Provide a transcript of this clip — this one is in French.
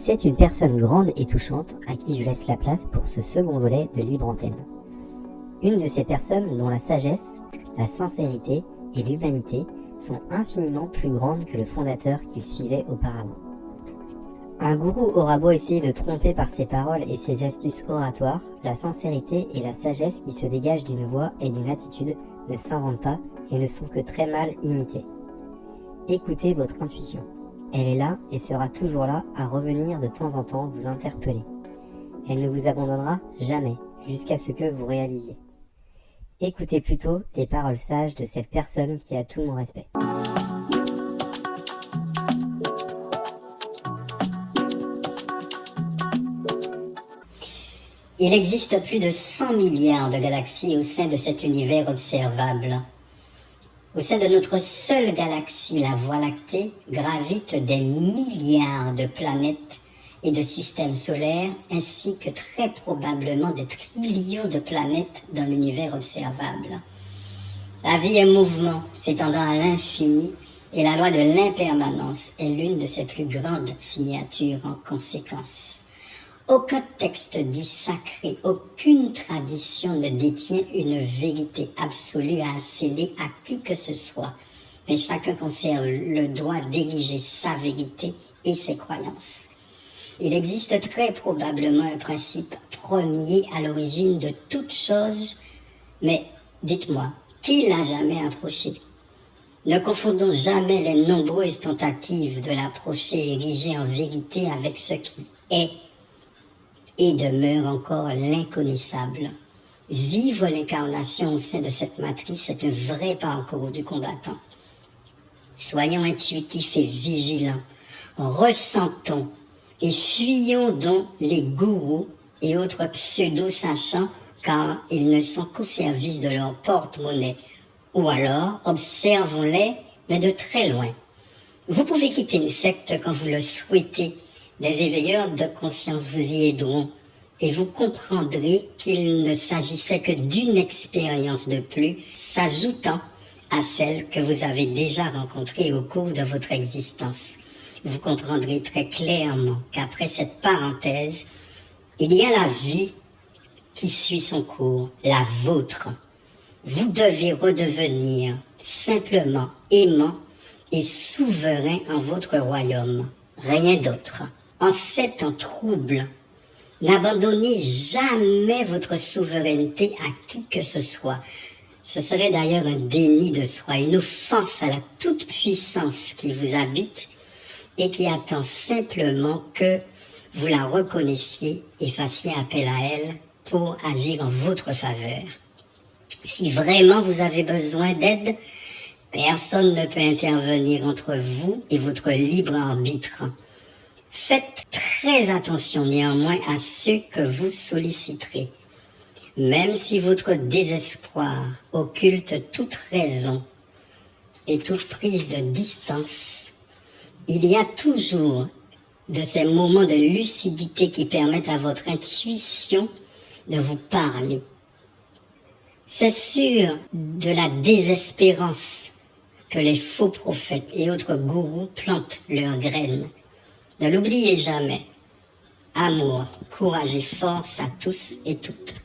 C'est une personne grande et touchante à qui je laisse la place pour ce second volet de Libre Antenne. Une de ces personnes dont la sagesse, la sincérité et l'humanité sont infiniment plus grandes que le fondateur qu'il suivait auparavant. Un gourou aura beau essayer de tromper par ses paroles et ses astuces oratoires, la sincérité et la sagesse qui se dégagent d'une voix et d'une attitude ne s'inventent pas et ne sont que très mal imitées. Écoutez votre intuition. Elle est là et sera toujours là à revenir de temps en temps vous interpeller. Elle ne vous abandonnera jamais jusqu'à ce que vous réalisiez. Écoutez plutôt les paroles sages de cette personne qui a tout mon respect. Il existe plus de 100 milliards de galaxies au sein de cet univers observable. Au sein de notre seule galaxie, la Voie lactée, gravitent des milliards de planètes et de systèmes solaires, ainsi que très probablement des trillions de planètes dans l'univers observable. La vie est mouvement, s'étendant à l'infini, et la loi de l'impermanence est l'une de ses plus grandes signatures en conséquence. Aucun texte dit sacré, aucune tradition ne détient une vérité absolue à céder à qui que ce soit, mais chacun conserve le droit d'ériger sa vérité et ses croyances. Il existe très probablement un principe premier à l'origine de toute chose, mais dites-moi, qui l'a jamais approché? Ne confondons jamais les nombreuses tentatives de l'approcher érigé en vérité avec ce qui est et demeure encore l'inconnaissable. Vivre l'incarnation au sein de cette matrice est un vrai parcours du combattant. Soyons intuitifs et vigilants, ressentons et fuyons donc les gourous et autres pseudo-sachants car ils ne sont qu'au service de leur porte-monnaie. Ou alors, observons-les, mais de très loin. Vous pouvez quitter une secte quand vous le souhaitez. Des éveilleurs de conscience vous y aideront et vous comprendrez qu'il ne s'agissait que d'une expérience de plus s'ajoutant à celle que vous avez déjà rencontrée au cours de votre existence. Vous comprendrez très clairement qu'après cette parenthèse, il y a la vie qui suit son cours, la vôtre. Vous devez redevenir simplement aimant et souverain en votre royaume, rien d'autre. En ces temps troubles, n'abandonnez jamais votre souveraineté à qui que ce soit. Ce serait d'ailleurs un déni de soi, une offense à la toute-puissance qui vous habite et qui attend simplement que vous la reconnaissiez et fassiez appel à elle pour agir en votre faveur. Si vraiment vous avez besoin d'aide, personne ne peut intervenir entre vous et votre libre arbitre. Faites très attention néanmoins à ceux que vous solliciterez. Même si votre désespoir occulte toute raison et toute prise de distance, il y a toujours de ces moments de lucidité qui permettent à votre intuition de vous parler. C'est sûr de la désespérance que les faux prophètes et autres gourous plantent leurs graines. Ne l'oubliez jamais. Amour, courage et force à tous et toutes.